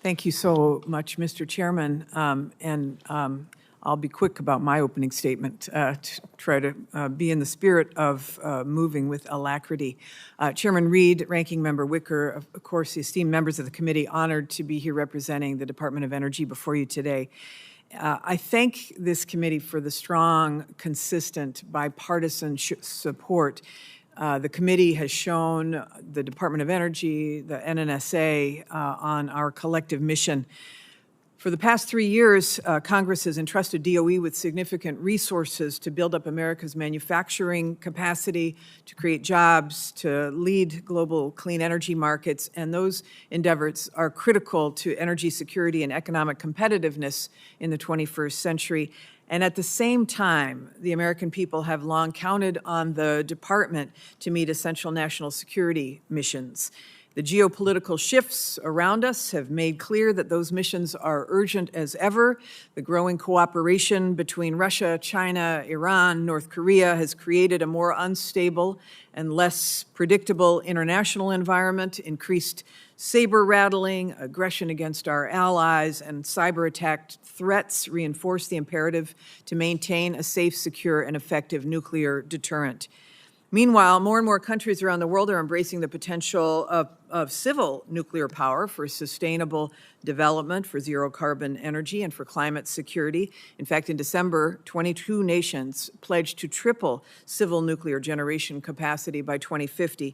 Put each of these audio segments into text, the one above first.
Thank you so much, Mr. Chairman. I'll be quick about my opening statement to try to be in the spirit of moving with alacrity. Chairman Reed, Ranking Member Wicker, of course, the esteemed members of the committee, honored to be here representing the Department of Energy before you today. I thank this committee for the strong, consistent, bipartisan support the committee has shown the Department of Energy, the NNSA, on our collective mission. For the past 3 years, Congress has entrusted DOE with significant resources to build up America's manufacturing capacity, to create jobs, to lead global clean energy markets, and those endeavors are critical to energy security and economic competitiveness in the 21st century. And at the same time, the American people have long counted on the department to meet essential national security missions. The geopolitical shifts around us have made clear that those missions are urgent as ever. The growing cooperation between Russia, China, Iran, North Korea has created a more unstable and less predictable international environment, increased saber rattling, aggression against our allies, and cyber attack threats reinforce the imperative to maintain a safe, secure, and effective nuclear deterrent. Meanwhile, more and more countries around the world are embracing the potential of civil nuclear power for sustainable development, for zero-carbon energy, and for climate security. In fact, in December, 22 nations pledged to triple civil nuclear generation capacity by 2050.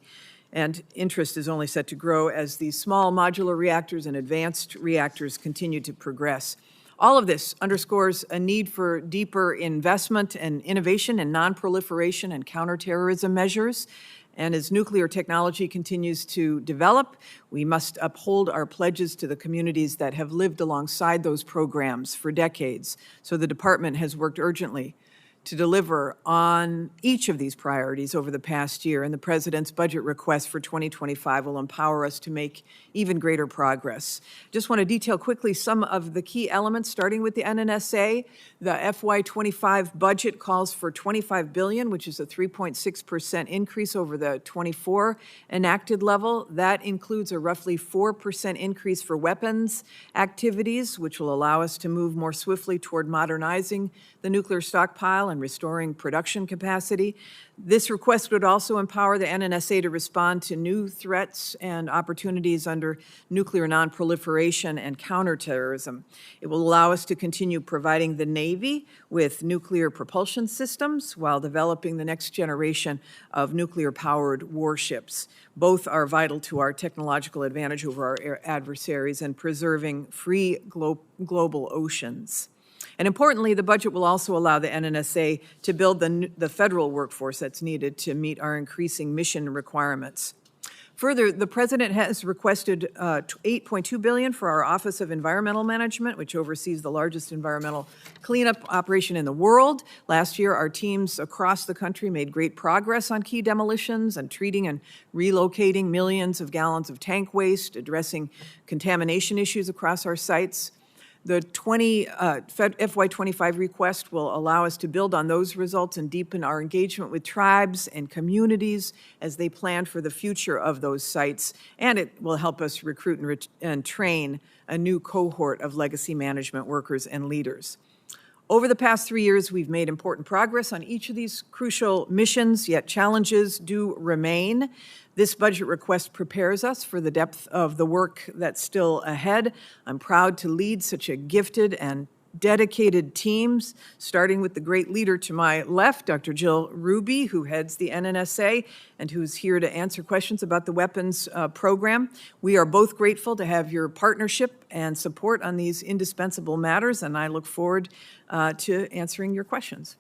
And interest is only set to grow as these small modular reactors and advanced reactors continue to progress. All of this underscores a need for deeper investment and innovation in non-proliferation and counterterrorism measures. And as nuclear technology continues to develop, we must uphold our pledges to the communities that have lived alongside those programs for decades. So the department has worked urgently to deliver on each of these priorities over the past year, and the President's budget request for 2025 will empower us to make even greater progress. Just want to detail quickly some of the key elements, starting with the NNSA. The FY25 budget calls for $25 billion, which is a 3.6% increase over the 24 enacted level. That includes a roughly 4% increase for weapons activities, which will allow us to move more swiftly toward modernizing the nuclear stockpile and restoring production capacity. This request would also empower the NNSA to respond to new threats and opportunities under nuclear nonproliferation and counterterrorism. It will allow us to continue providing the Navy with nuclear propulsion systems while developing the next generation of nuclear-powered warships. Both are vital to our technological advantage over our adversaries and preserving free global oceans. And importantly, the budget will also allow the NNSA to build the federal workforce that's needed to meet our increasing mission requirements. Further, the President has requested $8.2 billion for our Office of Environmental Management, which oversees the largest environmental cleanup operation in the world. Last year, our teams across the country made great progress on key demolitions and treating and relocating millions of gallons of tank waste, addressing contamination issues across our sites. The FY25 request will allow us to build on those results and deepen our engagement with tribes and communities as they plan for the future of those sites, and it will help us recruit and train a new cohort of legacy management workers and leaders. Over the past 3 years, we've made important progress on each of these crucial missions, yet challenges do remain. This budget request prepares us for the depth of the work that's still ahead. I'm proud to lead such a gifted and dedicated team, starting with the great leader to my left, Dr. Jill Ruby, who heads the NNSA and who's here to answer questions about the weapons program. We are both grateful to have your partnership and support on these indispensable matters, and I look forward to answering your questions.